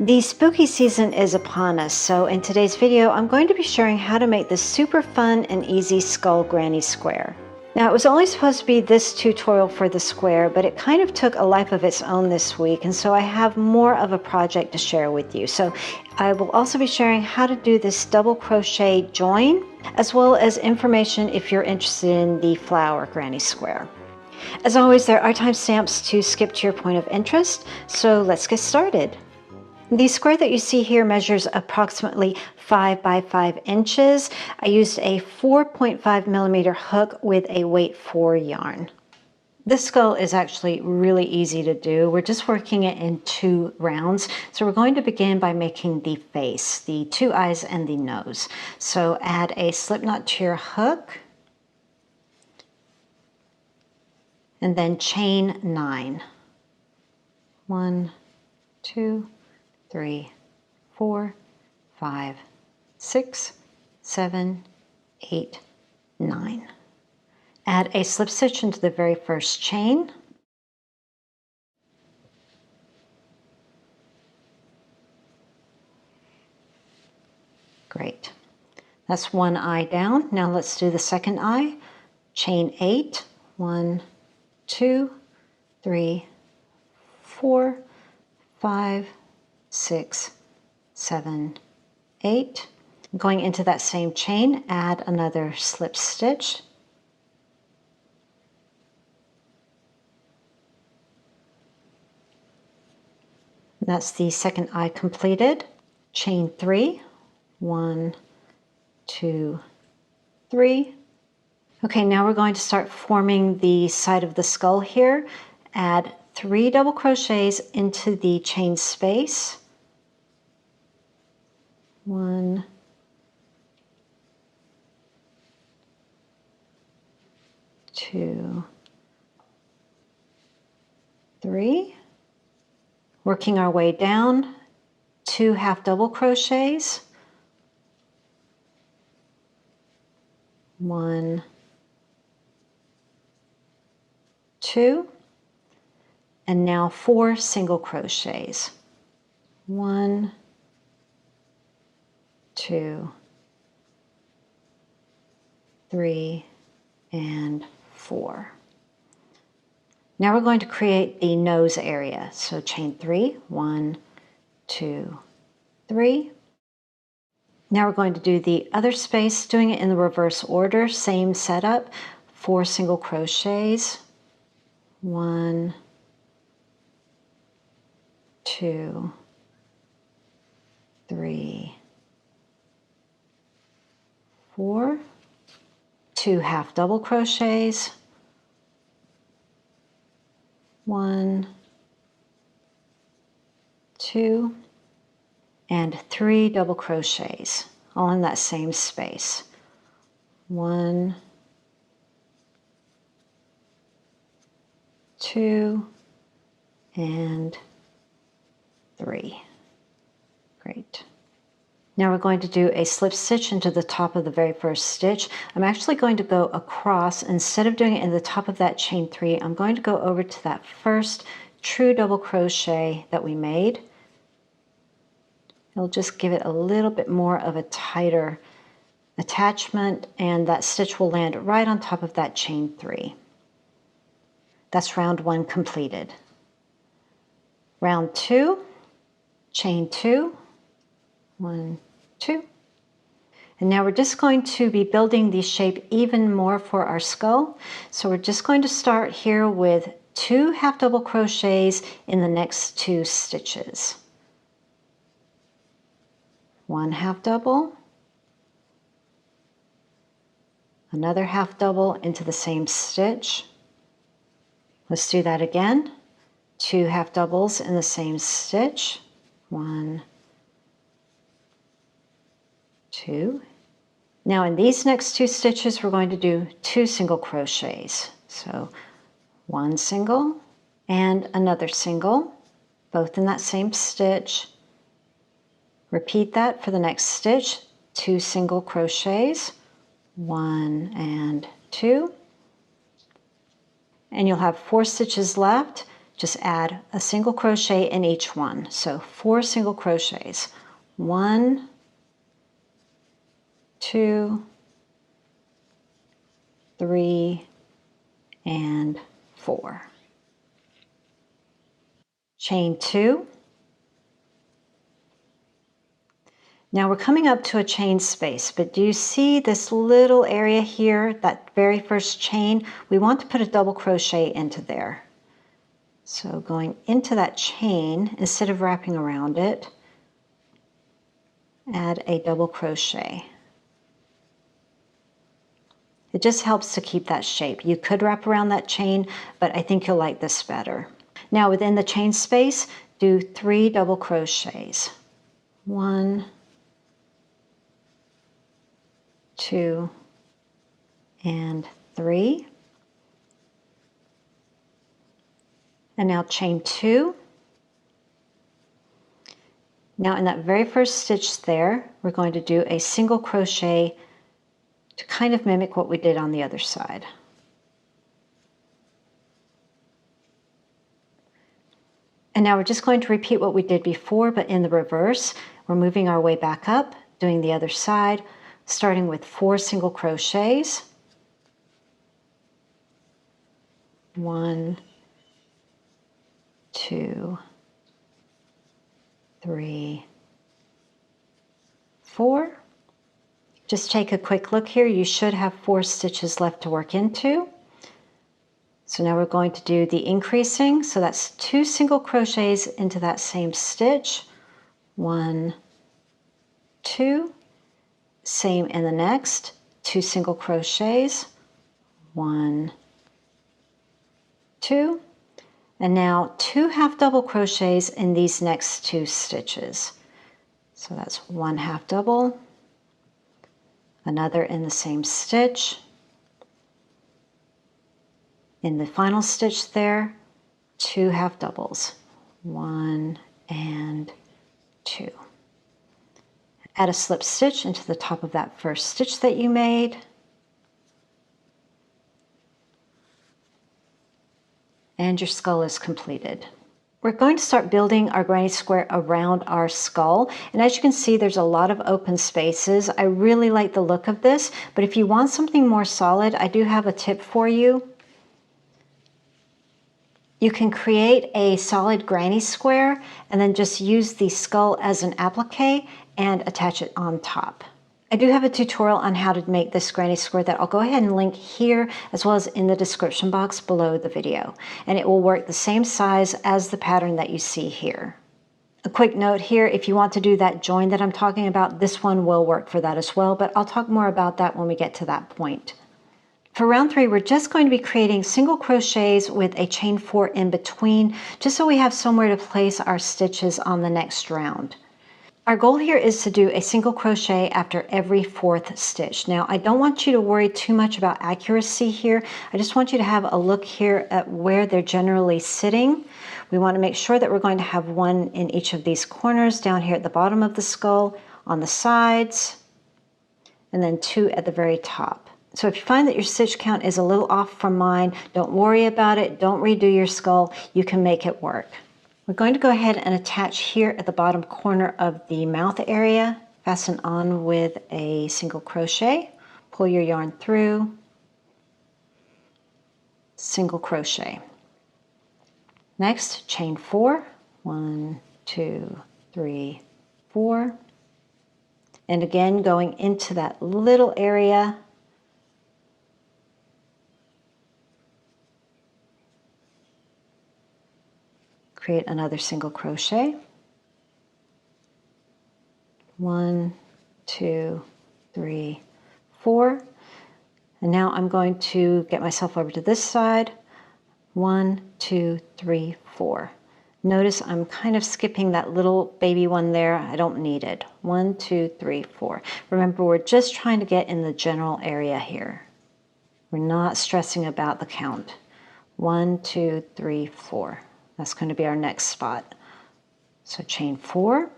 The spooky season is upon us, so in today's video I'm going to be sharing how to make this super fun and easy skull granny square. Now it was only supposed to be this tutorial for the square, but it kind of took a life of its own this week, and so I have more of a project to share with you. So I will also be sharing how to do this double crochet join, as well as information if you're interested in the flower granny square. As always, there are timestamps to skip to your point of interest, so let's get started. The square that you see here measures approximately 5 by 5 inches. I used a 4.5 millimeter hook with a weight 4 yarn. This skull is actually really easy to do. We're just working it in 2 rounds. So we're going to begin by making the face, the 2 eyes and the nose. So add a slip knot to your hook and then chain 9. 1, 2, 3, 4, 5, 6, 7, 8, 9. Add a slip stitch into the very first chain. Great. That's 1 eye down. Now let's do the second eye. Chain 8. 1, 2, 3, 4, 5, 6, 7, 8. Going into that same chain, add another slip stitch. That's the second eye completed. Chain 3. 1, 2, 3. Okay, now we're going to start forming the side of the skull here. Add 3 double crochets into the chain space. 1, 2, 3. Working our way down, 2 half double crochets. 1, 2. And now 4 single crochets. 1, 2, 3, and 4. Now we're going to create the nose area. So chain 3, 1, 2, 3. Now we're going to do the other space, doing it in the reverse order. Same setup, 4 single crochets. 1, 2, 3, 4. 2 half double crochets. 1, 2, and 3 double crochets, all in that same space. 1, 2, and 3. Great. Now we're going to do a slip stitch into the top of the very first stitch. I'm actually going to go across. Instead of doing it in the top of that chain 3, I'm going to go over to that first true double crochet that we made. It'll just give it a little bit more of a tighter attachment, and that stitch will land right on top of that chain 3. That's round 1 completed. Round 2, chain 2. 1, 2. And now we're just going to be building the shape even more for our skull. So we're just going to start here with 2 half double crochets in the next 2 stitches. 1 half double, another half double into the same stitch. Let's do that again. 2 half doubles in the same stitch. 1, 2. Now in these next 2 stitches we're going to do 2 single crochets. So 1 single and another single, both in that same stitch. Repeat that for the next stitch. 2 single crochets, 1 and 2. And you'll have 4 stitches left. just add a single crochet in each one. So 4 single crochets. 1, 2, 3, and 4. Chain 2. Now we're coming up to a chain space, but do you see this little area here, that very first chain? We want to put a double crochet into there. So going into that chain, instead of wrapping around it, add a double crochet. It just helps to keep that shape. You could wrap around that chain, but I think you'll like this better. Now within the chain space, do 3 double crochets. 1, 2, and 3. And now chain 2. Now in that very first stitch there, we're going to do a single crochet to kind of mimic what we did on the other side. And now we're just going to repeat what we did before, but in the reverse. We're moving our way back up, doing the other side, starting with 4 single crochets. 1, 2, 3, 4. Just take a quick look here. You should have 4 stitches left to work into. So now we're going to do the increasing. So that's 2 single crochets into that same stitch. 1, 2. Same in the next. 2 single crochets. 1, 2. And now 2 half double crochets in these next 2 stitches. So that's 1 half double, another in the same stitch. In the final stitch there, 2 half doubles, 1 and 2. Add a slip stitch into the top of that first stitch that you made. And your skull is completed. We're going to start building our granny square around our skull. And as you can see, there's a lot of open spaces. I really like the look of this, but if you want something more solid, I do have a tip for you. You can create a solid granny square and then just use the skull as an applique and attach it on top. I do have a tutorial on how to make this granny square that I'll go ahead and link here as well as in the description box below the video. And it will work the same size as the pattern that you see here. A quick note here, if you want to do that join that I'm talking about, this one will work for that as well, but I'll talk more about that when we get to that point. For round 3, we're just going to be creating single crochets with a chain 4 in between, just so we have somewhere to place our stitches on the next round. Our goal here is to do a single crochet after every 4th stitch. Now, I don't want you to worry too much about accuracy here. I just want you to have a look here at where they're generally sitting. We want to make sure that we're going to have 1 in each of these corners down here at the bottom of the skull, on the sides, and then 2 at the very top. So if you find that your stitch count is a little off from mine, don't worry about it. Don't redo your skull. You can make it work. We're going to go ahead and attach here at the bottom corner of the mouth area. Fasten on with a single crochet. Pull your yarn through. Single crochet. Next, chain 4. 1, 2, 3, 4. And again, going into that little area. Create another single crochet. 1, 2, 3, 4. And now I'm going to get myself over to this side. 1, 2, 3, 4. Notice I'm kind of skipping that little baby one there. I don't need it. 1, 2, 3, 4. Remember, we're just trying to get in the general area here. We're not stressing about the count. 1, 2, 3, 4. That's going to be our next spot. So chain 4.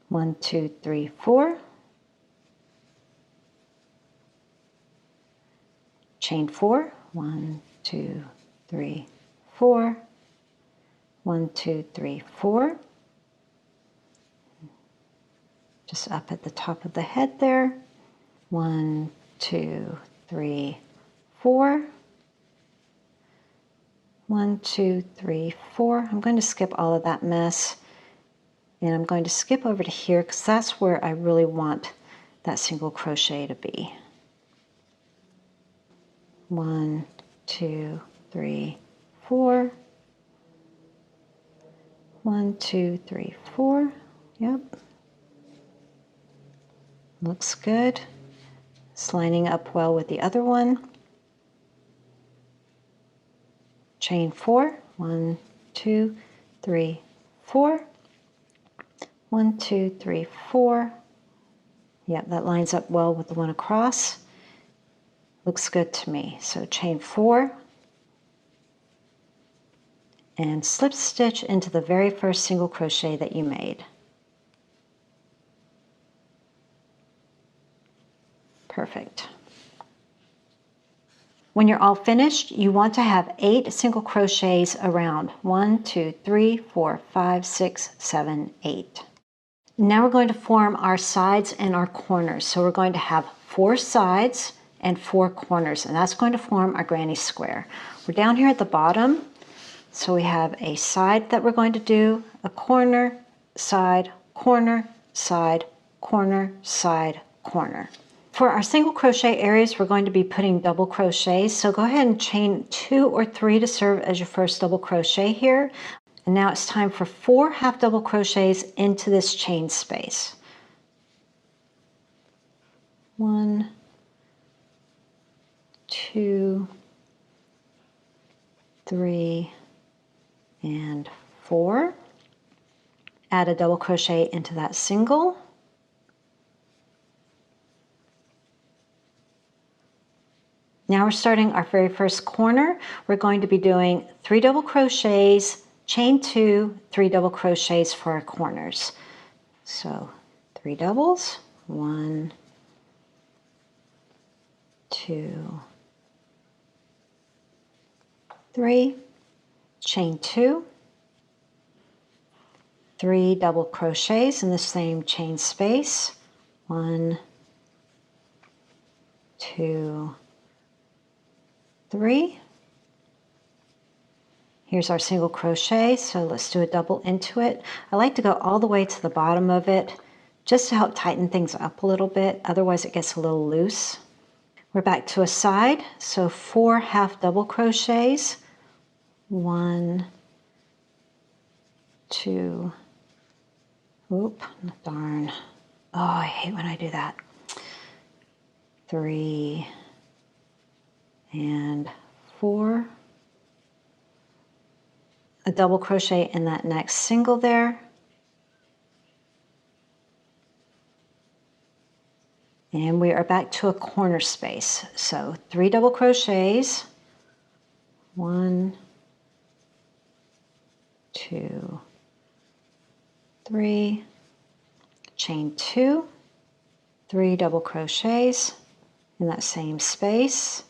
1, 2, 3, 4. Chain 4. 1, 2, 3, 4. 1, 2, 3, 4. Just up at the top of the head there. 1, 2, 3, 4. 1, 2, 3, 4. I'm going to skip all of that mess, and I'm going to skip over to here because that's where I really want that single crochet to be. 1, 2, 3, 4. 1, 2, 3, 4. Yep. Looks good. It's lining up well with the other one. Chain 4. 1, 2, 3, 4. 1, 2, 3, 4. Yep, that lines up well with the one across. Looks good to me. So chain 4. And slip stitch into the very first single crochet that you made. Perfect. When you're all finished, you want to have 8 single crochets around. 1, 2, 3, 4, 5, 6, 7, 8. Now we're going to form our sides and our corners. So we're going to have 4 sides and 4 corners, and that's going to form our granny square. We're down here at the bottom. So we have a side that we're going to do, a corner, side, corner, side, corner, side, corner. For our single crochet areas, we're going to be putting double crochets. So go ahead and chain 2 or 3 to serve as your first double crochet here. And now it's time for 4 half double crochets into this chain space. 1, 2, 3, and 4. Add a double crochet into that single. Now we're starting our very first corner. We're going to be doing 3 double crochets, chain 2, 3 double crochets for our corners. So 3 doubles, 1, 2, 3, chain 2, 3 double crochets in the same chain space, 1, 2, 3. Here's our single crochet, so let's do a double into it. I like to go all the way to the bottom of it just to help tighten things up a little bit, otherwise it gets a little loose. We're back to a side, so 4 half double crochets, 1, 2, oop, darn. Oh, I hate when I do that. 3 and 4. A double crochet in that next single there. And we are back to a corner space. So 3 double crochets, 1, 2, 3, chain 2, 3 double crochets in that same space.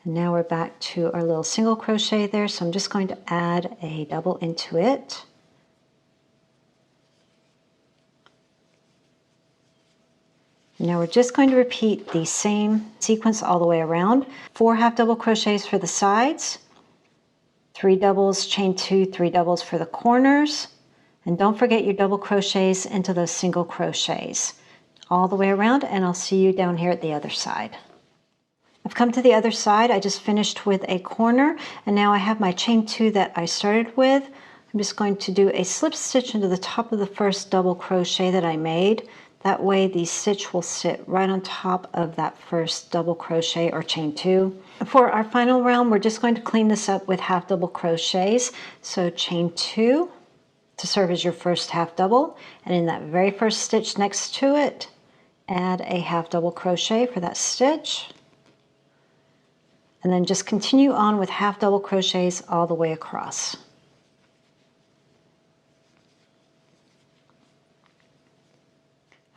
And now we're back to our little single crochet there, so I'm just going to add a double into it. Now we're just going to repeat the same sequence all the way around. 4 half double crochets for the sides, 3 doubles, chain 2, 3 doubles for the corners, and don't forget your double crochets into those single crochets all the way around, and I'll see you down here at the other side. I've come to the other side. I just finished with a corner, and now I have my chain 2 that I started with. I'm just going to do a slip stitch into the top of the first double crochet that I made. That way the stitch will sit right on top of that first double crochet or chain 2. For our final round, we're just going to clean this up with half double crochets. So chain 2 to serve as your first half double, and in that very first stitch next to it, add a half double crochet for that stitch. And then just continue on with half double crochets all the way across.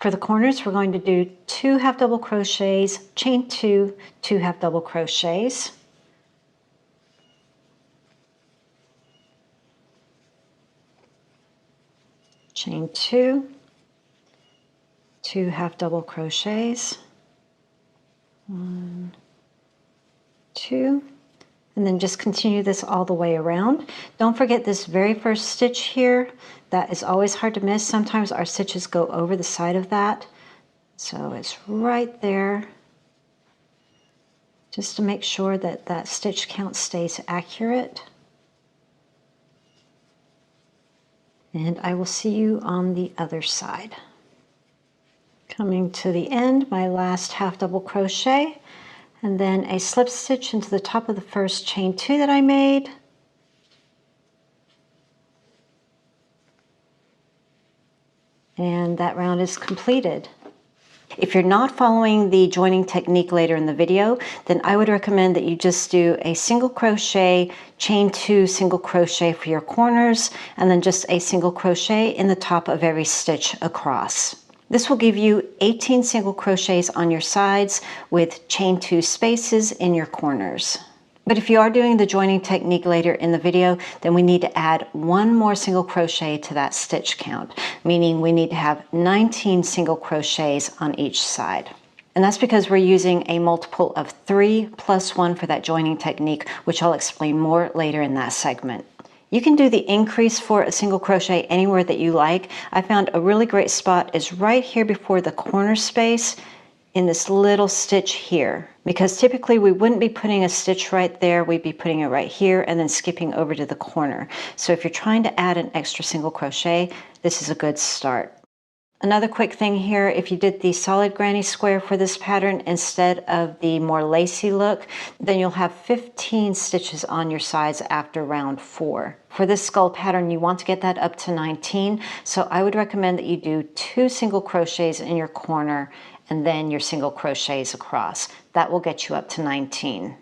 For the corners, we're going to do 2 half double crochets, chain 2, 2 half double crochets. Chain 2, 2 half double crochets, 1, 2, and then just continue this all the way around. Don't forget this very first stitch here. That is always hard to miss. Sometimes our stitches go over the side of that. So it's right there. Just to make sure that that stitch count stays accurate. And I will see you on the other side. Coming to the end, my last half double crochet, and then a slip stitch into the top of the first chain 2 that I made. And that round is completed. If you're not following the joining technique later in the video, then I would recommend that you just do a single crochet, chain 2 single crochet for your corners, and then just a single crochet in the top of every stitch across. This will give you 18 single crochets on your sides with chain 2 spaces in your corners. But if you are doing the joining technique later in the video, then we need to add 1 more single crochet to that stitch count, meaning we need to have 19 single crochets on each side. And that's because we're using a multiple of 3 plus 1 for that joining technique, which I'll explain more later in that segment. You can do the increase for a single crochet anywhere that you like. I found a really great spot is right here before the corner space in this little stitch here, because typically we wouldn't be putting a stitch right there, we'd be putting it right here and then skipping over to the corner. So if you're trying to add an extra single crochet, this is a good start. Another quick thing here, if you did the solid granny square for this pattern instead of the more lacy look, then you'll have 15 stitches on your sides after round 4. For this skull pattern, you want to get that up to 19, so I would recommend that you do 2 single crochets in your corner and then your single crochets across. That will get you up to 19.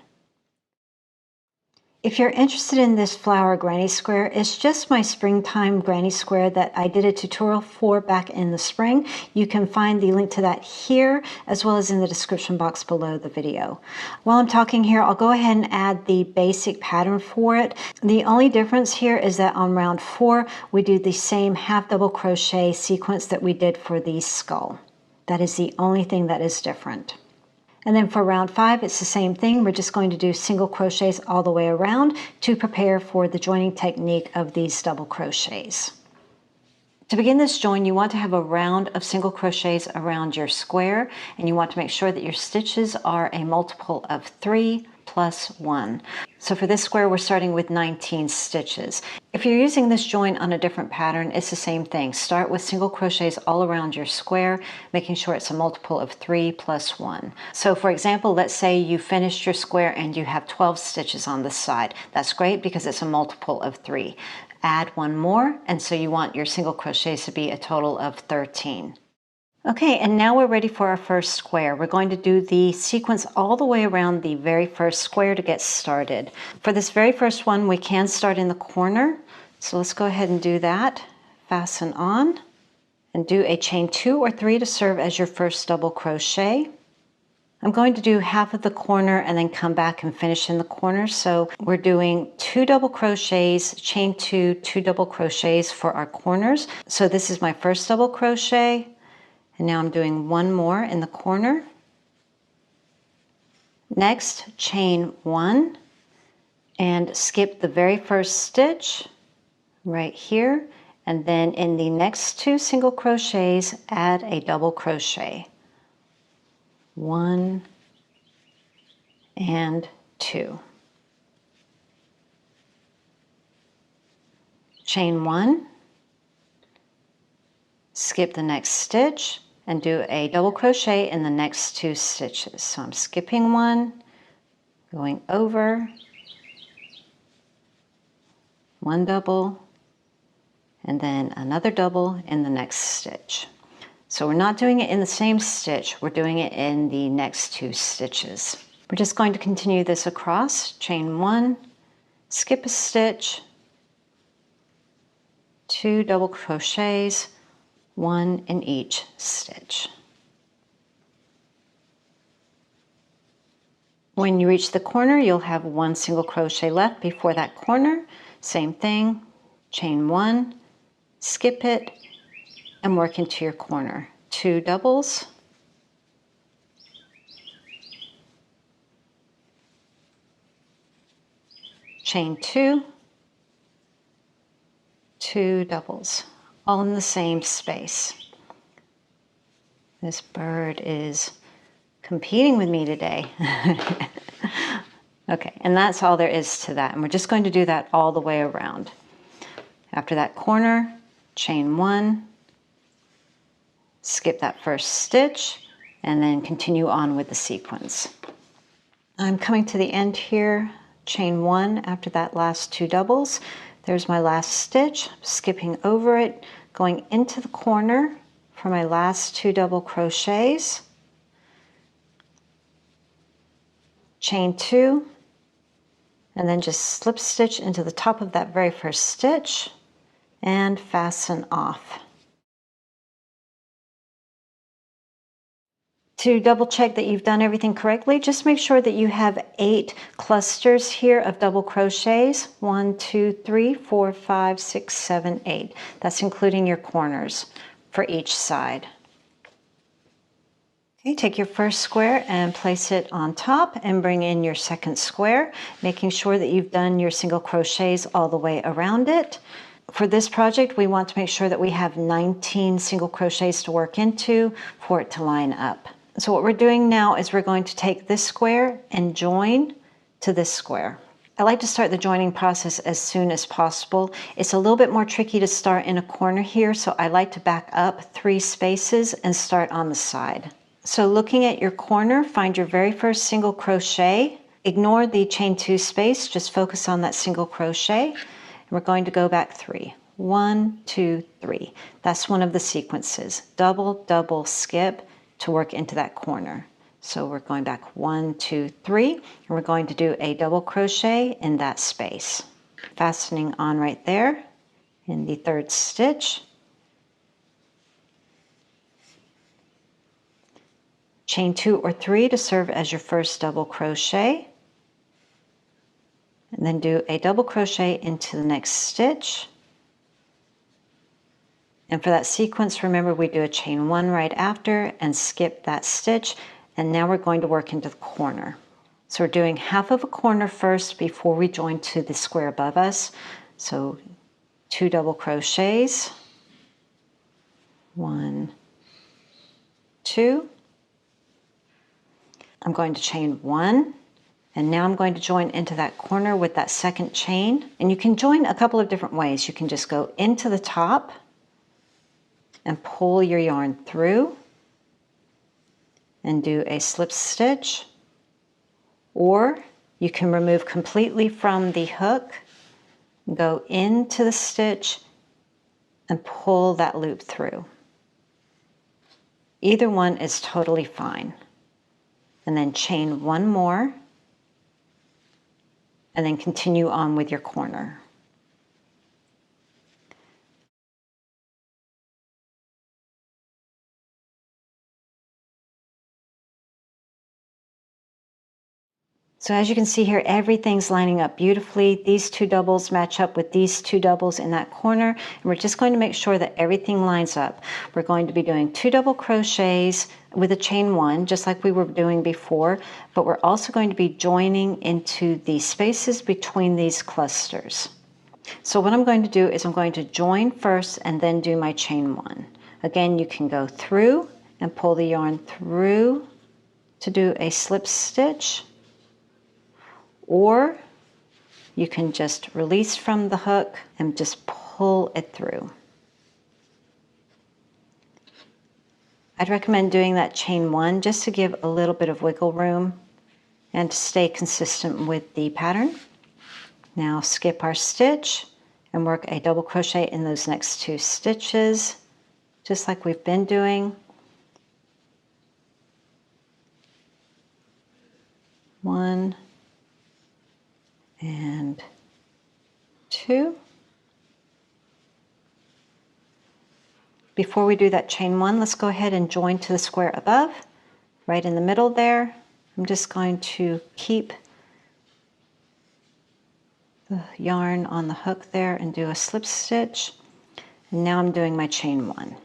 If you're interested in this flower granny square, it's just my springtime granny square that I did a tutorial for back in the spring. You can find the link to that here as well as in the description box below the video. While I'm talking here, I'll go ahead and add the basic pattern for it. The only difference here is that on round 4, we do the same half double crochet sequence that we did for the skull. That is the only thing that is different. And then for round 5, it's the same thing. We're just going to do single crochets all the way around to prepare for the joining technique of these double crochets. To begin this join, you want to have a round of single crochets around your square, and you want to make sure that your stitches are a multiple of 3 plus 1. So for this square, we're starting with 19 stitches. If you're using this join on a different pattern, it's the same thing. Start with single crochets all around your square, making sure it's a multiple of 3 plus 1. So for example, let's say you finished your square and you have 12 stitches on this side. That's great because it's a multiple of 3. Add 1 more, and so you want your single crochets to be a total of 13. Okay, and now we're ready for our first square. We're going to do the sequence all the way around the very first square to get started. For this very first one, we can start in the corner. So let's go ahead and do that. Fasten on and do a chain 2 or 3 to serve as your first double crochet. I'm going to do half of the corner and then come back and finish in the corner. So we're doing 2 double crochets, chain 2, 2 double crochets for our corners. So this is my first double crochet. And now I'm doing 1 more in the corner. Next, chain 1 and skip the very first stitch right here. And then in the next 2 single crochets, add a double crochet. 1 and 2. Chain 1, skip the next stitch, and do a double crochet in the next 2 stitches. So I'm skipping 1, going over, 1 double, and then another double in the next stitch. So we're not doing it in the same stitch, we're doing it in the next 2 stitches. We're just going to continue this across, chain 1, skip a stitch, 2 double crochets, one in each stitch. When you reach the corner, you'll have one single crochet left before that corner. Same thing, chain one, skip it, and work into your corner. 2 doubles, chain 2, 2 doubles, all in the same space. This bird is competing with me today. Okay, and that's all there is to that. And we're just going to do that all the way around. After that corner, chain 1, skip that first stitch, and then continue on with the sequence. I'm coming to the end here, chain 1 after that last 2 doubles. There's my last stitch, skipping over it, going into the corner for my last 2 double crochets, chain 2, and then just slip stitch into the top of that very first stitch and fasten off. To double check that you've done everything correctly, just make sure that you have 8 clusters here of double crochets. 1, 2, 3, 4, 5, 6, 7, 8. That's including your corners for each side. Okay, take your first square and place it on top and bring in your second square, making sure that you've done your single crochets all the way around it. For this project, we want to make sure that we have 19 single crochets to work into for it to line up. So what we're doing now is we're going to take this square and join to this square. I like to start the joining process as soon as possible. It's a little bit more tricky to start in a corner here, so I like to back up 3 spaces and start on the side. So looking at your corner, find your very first single crochet. Ignore the chain 2 space, just focus on that single crochet. And we're going to go back 3. 1, 2, 3. That's one of the sequences. Double, double, skip to work into that corner. So we're going back 1, 2, 3, and we're going to do a double crochet in that space. Fastening on right there in the 3rd stitch. Chain 2 or 3 to serve as your first double crochet. And then do a double crochet into the next stitch. And for that sequence, remember we do a chain 1 right after and skip that stitch. And now we're going to work into the corner. So we're doing half of a corner first before we join to the square above us. So 2 double crochets. 1, 2. I'm going to chain 1. And now I'm going to join into that corner with that second chain. And you can join a couple of different ways. You can just go into the top and pull your yarn through and do a slip stitch, or you can remove completely from the hook, go into the stitch and pull that loop through. Either one is totally fine. And then chain 1 more and then continue on with your corner. So as you can see here, everything's lining up beautifully. These 2 doubles match up with these 2 doubles in that corner. And we're just going to make sure that everything lines up. We're going to be doing 2 double crochets with a chain 1, just like we were doing before. But we're also going to be joining into the spaces between these clusters. So what I'm going to do is I'm going to join first and then do my chain 1. Again, you can go through and pull the yarn through to do a slip stitch. Or you can just release from the hook and just pull it through. I'd recommend doing that chain 1 just to give a little bit of wiggle room and to stay consistent with the pattern. Now skip our stitch and work a double crochet in those next 2 stitches, just like we've been doing. 1 and 2. Before we do that chain 1, let's go ahead and join to the square above, right in the middle there. I'm just going to keep the yarn on the hook there and do a slip stitch. And now I'm doing my chain 1.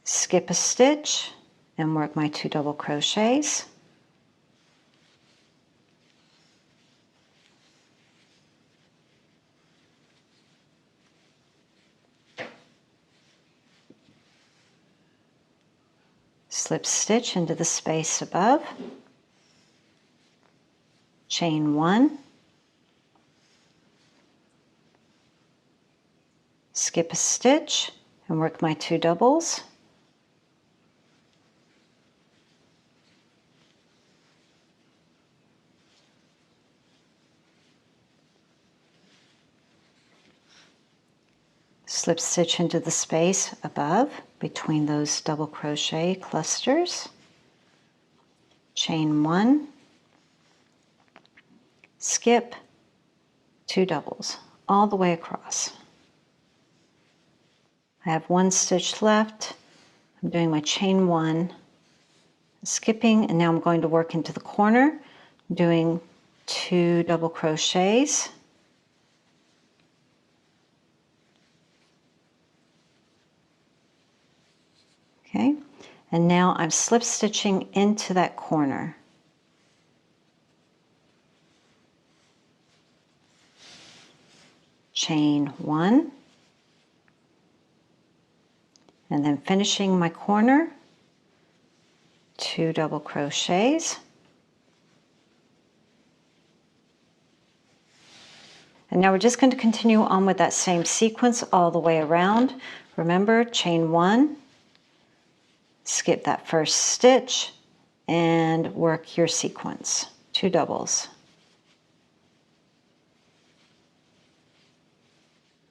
Skip a stitch and work my 2 double crochets. Slip stitch into the space above. Chain 1. Skip a stitch and work my 2 doubles. Slip stitch into the space above between those double crochet clusters. Chain 1. Skip 2 doubles all the way across. I have 1 stitch left. I'm doing my chain 1, skipping, and now I'm going to work into the corner, doing 2 double crochets. Okay, and now I'm slip stitching into that corner. Chain 1, and then finishing my corner, 2 double crochets. And now we're just going to continue on with that same sequence all the way around. Remember, chain 1, skip that first stitch, and work your sequence, 2 doubles.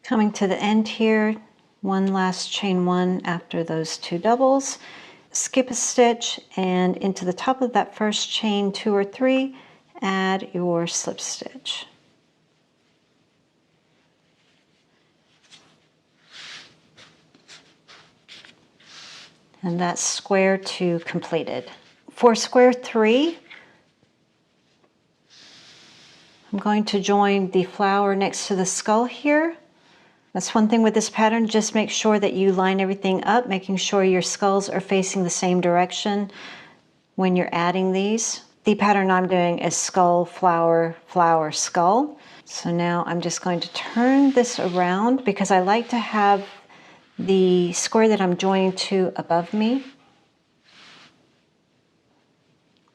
Coming to the end here, 1 last chain 1 after those 2 doubles, skip a stitch, and into the top of that first chain 2 or 3, add your slip stitch. And that's square 2 completed. For square 3, I'm going to join the flower next to the skull here. That's one thing with this pattern, just make sure that you line everything up, making sure your skulls are facing the same direction when you're adding these. The pattern I'm doing is skull, flower, flower, skull. So now I'm just going to turn this around because I like to have the square that I'm joining to above me.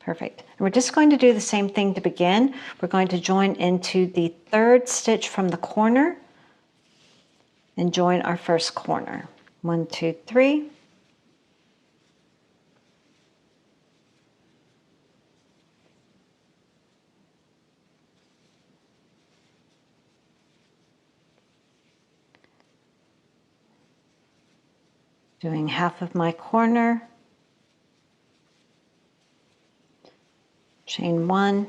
Perfect. And we're just going to do the same thing to begin. We're going to join into the 3rd stitch from the corner and join our first corner. 1, 2, 3. Doing half of my corner. Chain 1.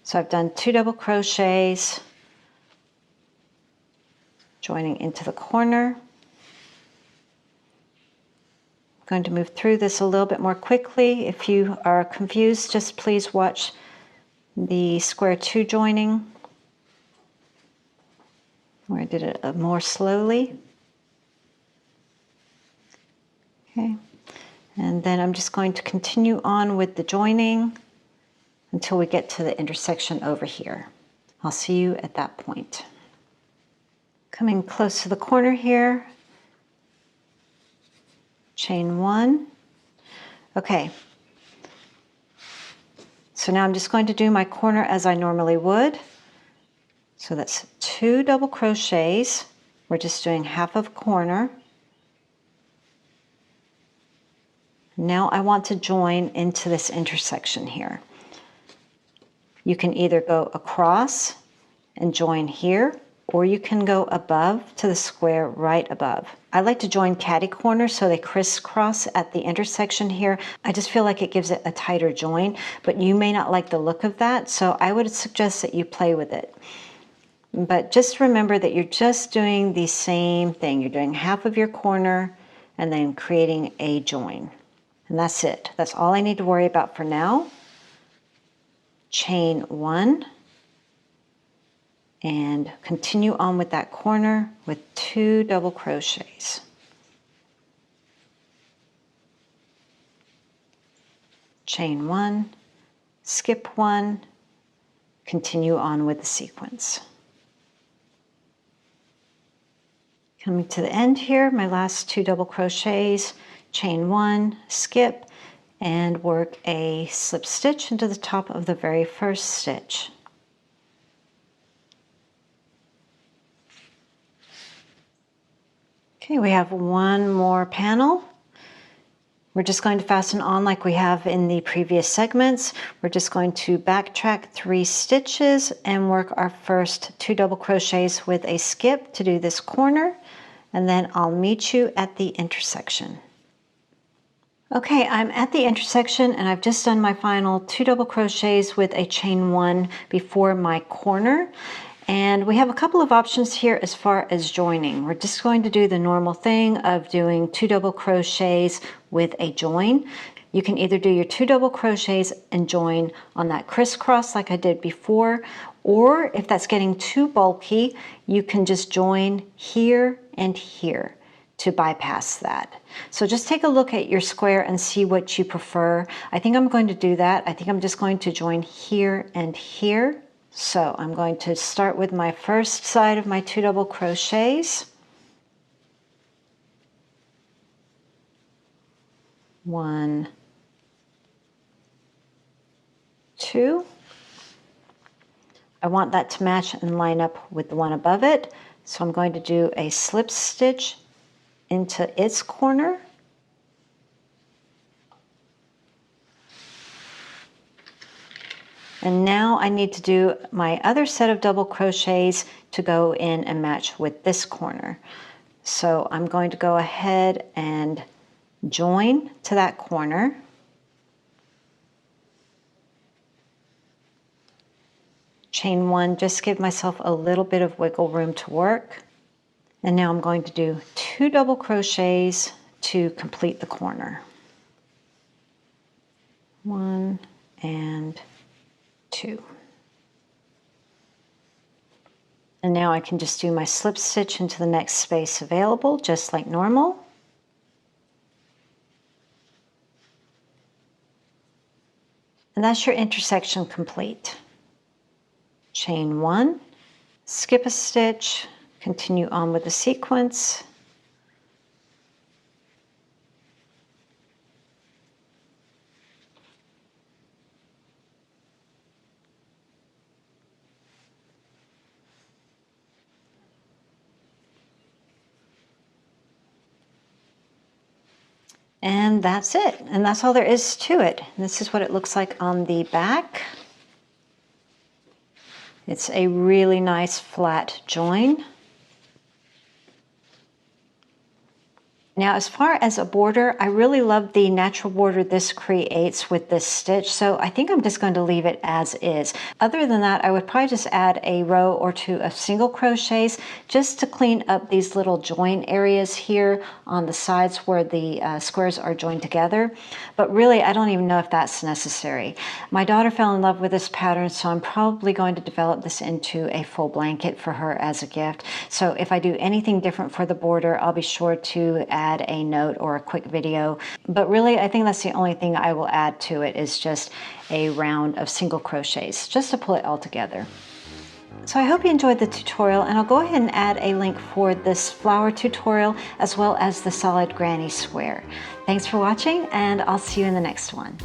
So I've done 2 double crochets, joining into the corner. I'm going to move through this a little bit more quickly. If you are confused, just please watch the square 2 joining, where I did it more slowly. Okay, and then I'm just going to continue on with the joining until we get to the intersection over here. I'll see you at that point. Coming close to the corner here, chain 1. Okay, so now I'm just going to do my corner as I normally would. So that's 2 double crochets. We're just doing half of a corner. Now I want to join into this intersection here. You can either go across and join here, or you can go above to the square right above. I like to join catty corners so they crisscross at the intersection here. I just feel like it gives it a tighter join, but you may not like the look of that, so I would suggest that you play with it. But just remember that you're just doing the same thing. You're doing half of your corner and then creating a join. And that's it. That's all I need to worry about for now. Chain 1 and continue on with that corner with 2 double crochets. Chain 1, skip 1, continue on with the sequence. Coming to the end here, my last 2 double crochets, chain 1, skip, and work a slip stitch into the top of the very first stitch. Okay, we have one more panel. We're just going to fasten on like we have in the previous segments. We're just going to backtrack 3 stitches and work our first 2 double crochets with a skip to do this corner, and then I'll meet you at the intersection. Okay, I'm at the intersection and I've just done my final 2 double crochets with a chain 1 before my corner. And we have a couple of options here as far as joining. We're just going to do the normal thing of doing 2 double crochets with a join. You can either do your 2 double crochets and join on that crisscross like I did before, or if that's getting too bulky, you can just join here and here to bypass that. So just take a look at your square and see what you prefer. I think I'm going to do that. I think I'm just going to join here and here. So I'm going to start with my first side of my 2 double crochets. 1, 2. I want that to match and line up with the one above it. So I'm going to do a slip stitch into its corner. And now I need to do my other set of double crochets to go in and match with this corner. So I'm going to go ahead and join to that corner. Chain 1, just give myself a little bit of wiggle room to work. And now I'm going to do 2 double crochets to complete the corner. 1 and 2. And now I can just do my slip stitch into the next space available, just like normal. And that's your intersection complete. Chain 1, skip a stitch, continue on with the sequence. And that's it. And that's all there is to it. And this is what it looks like on the back. It's a really nice flat join. Now, as far as a border, I really love the natural border this creates with this stitch, so I think I'm just going to leave it as is. Other than that, I would probably just add a row or 2 of single crochets just to clean up these little join areas here on the sides where the squares are joined together. But really, I don't even know if that's necessary. My daughter fell in love with this pattern, so I'm probably going to develop this into a full blanket for her as a gift. So if I do anything different for the border, I'll be sure to add a note or a quick video. But really, I think that's the only thing I will add to it is just a round of single crochets, just to pull it all together. So I hope you enjoyed the tutorial, and I'll go ahead and add a link for this flower tutorial as well as the solid granny square. Thanks for watching, and I'll see you in the next one.